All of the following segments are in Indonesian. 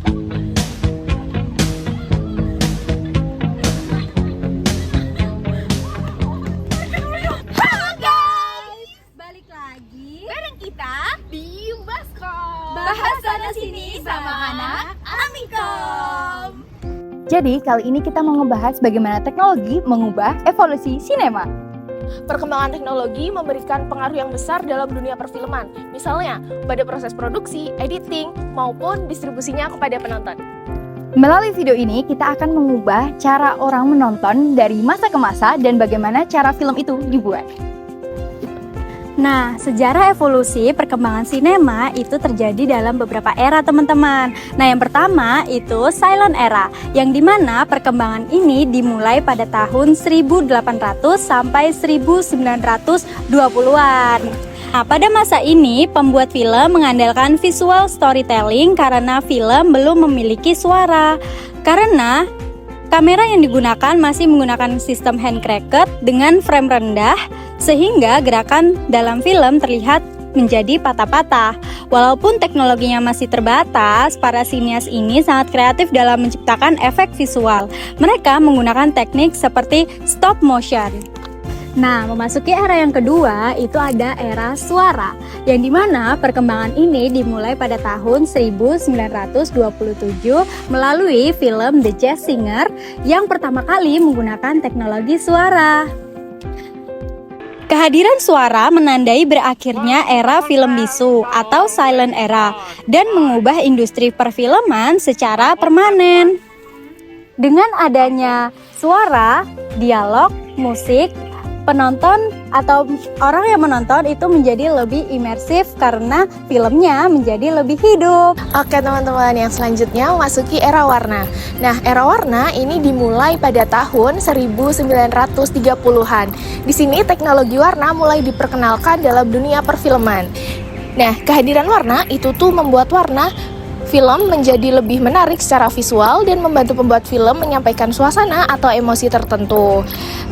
Halo guys, balik lagi bareng kita di Baskom. bahas sana sini sama anak Amikom. Jadi kali ini kita mau ngebahas bagaimana teknologi mengubah evolusi sinema. Perkembangan teknologi memberikan pengaruh yang besar dalam dunia perfilman, misalnya pada proses produksi, editing, maupun distribusinya kepada penonton. Melalui video ini kita akan mengubah cara orang menonton dari masa ke masa dan bagaimana cara film itu dibuat. Nah, sejarah evolusi perkembangan sinema itu terjadi dalam beberapa era teman-teman. Nah, yang pertama itu silent era, yang dimana perkembangan ini dimulai pada tahun 1800 sampai 1920-an. Nah, pada masa ini pembuat film mengandalkan visual storytelling karena film belum memiliki suara. Karena kamera yang digunakan masih menggunakan sistem handcranked dengan frame rendah, sehingga gerakan dalam film terlihat menjadi patah-patah. Walaupun teknologinya masih terbatas, para sinias ini sangat kreatif dalam menciptakan efek visual. Mereka menggunakan teknik seperti stop motion. Nah, memasuki era yang kedua itu ada era suara, yang dimana perkembangan ini dimulai pada tahun 1927 melalui film The Jazz Singer yang pertama kali menggunakan teknologi suara. Kehadiran suara menandai berakhirnya era film bisu atau silent era dan mengubah industri perfilman secara permanen. Dengan adanya suara, dialog, musik, penonton atau orang yang menonton itu menjadi lebih imersif karena filmnya menjadi lebih hidup. Oke teman-teman, yang selanjutnya memasuki era warna. Nah, era warna ini dimulai pada tahun 1930-an. Di sini teknologi warna mulai diperkenalkan dalam dunia perfilman. Nah, kehadiran warna itu tuh membuat warna film menjadi lebih menarik secara visual dan membantu pembuat film menyampaikan suasana atau emosi tertentu.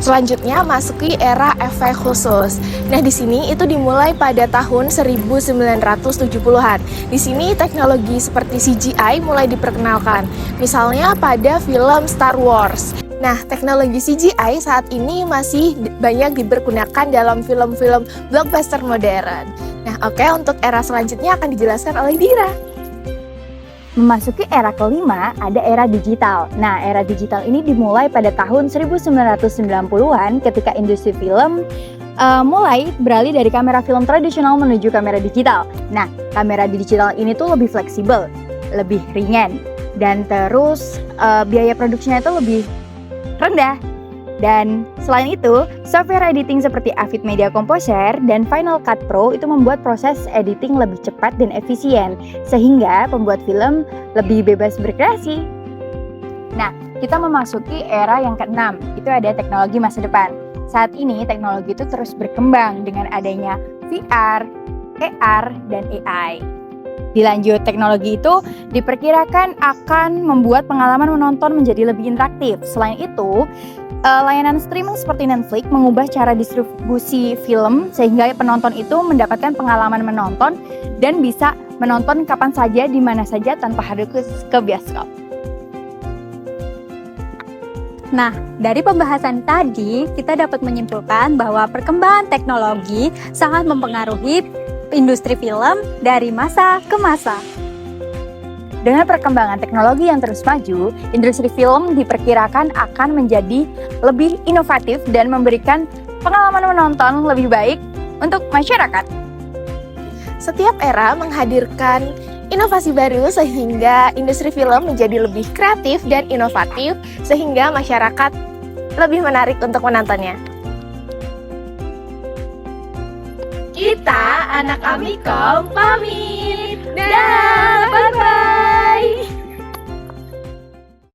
Selanjutnya masuki era efek khusus. Nah, di sini itu dimulai pada tahun 1970-an. Di sini teknologi seperti CGI mulai diperkenalkan. Misalnya pada film Star Wars. Nah, teknologi CGI saat ini masih banyak dipergunakan dalam film-film blockbuster modern. Nah, oke, untuk era selanjutnya akan dijelaskan oleh Dira. Memasuki era kelima, ada era digital. Nah, era digital ini dimulai pada tahun 1990-an ketika industri film mulai beralih dari kamera film tradisional menuju kamera digital. Nah, kamera digital ini tuh lebih fleksibel, lebih ringan, dan terus biaya produksinya itu lebih rendah. Dan selain itu, software editing seperti Avid Media Composer dan Final Cut Pro itu membuat proses editing lebih cepat dan efisien, sehingga pembuat film lebih bebas berkreasi. Nah, kita memasuki era yang keenam, itu ada teknologi masa depan. Saat ini teknologi itu terus berkembang dengan adanya VR, AR, dan AI. Dilanjut, teknologi itu diperkirakan akan membuat pengalaman menonton menjadi lebih interaktif. Selain itu, layanan streaming seperti Netflix mengubah cara distribusi film sehingga penonton itu mendapatkan pengalaman menonton dan bisa menonton kapan saja, di mana saja tanpa harus ke bioskop. Nah, dari pembahasan tadi kita dapat menyimpulkan bahwa perkembangan teknologi sangat mempengaruhi industri film dari masa ke masa. Dengan perkembangan teknologi yang terus maju, industri film diperkirakan akan menjadi lebih inovatif dan memberikan pengalaman menonton lebih baik untuk masyarakat. Setiap era menghadirkan inovasi baru sehingga industri film menjadi lebih kreatif dan inovatif sehingga masyarakat lebih menarik untuk menontonnya. Kita anak Amikom pamit. Dah, bye-bye.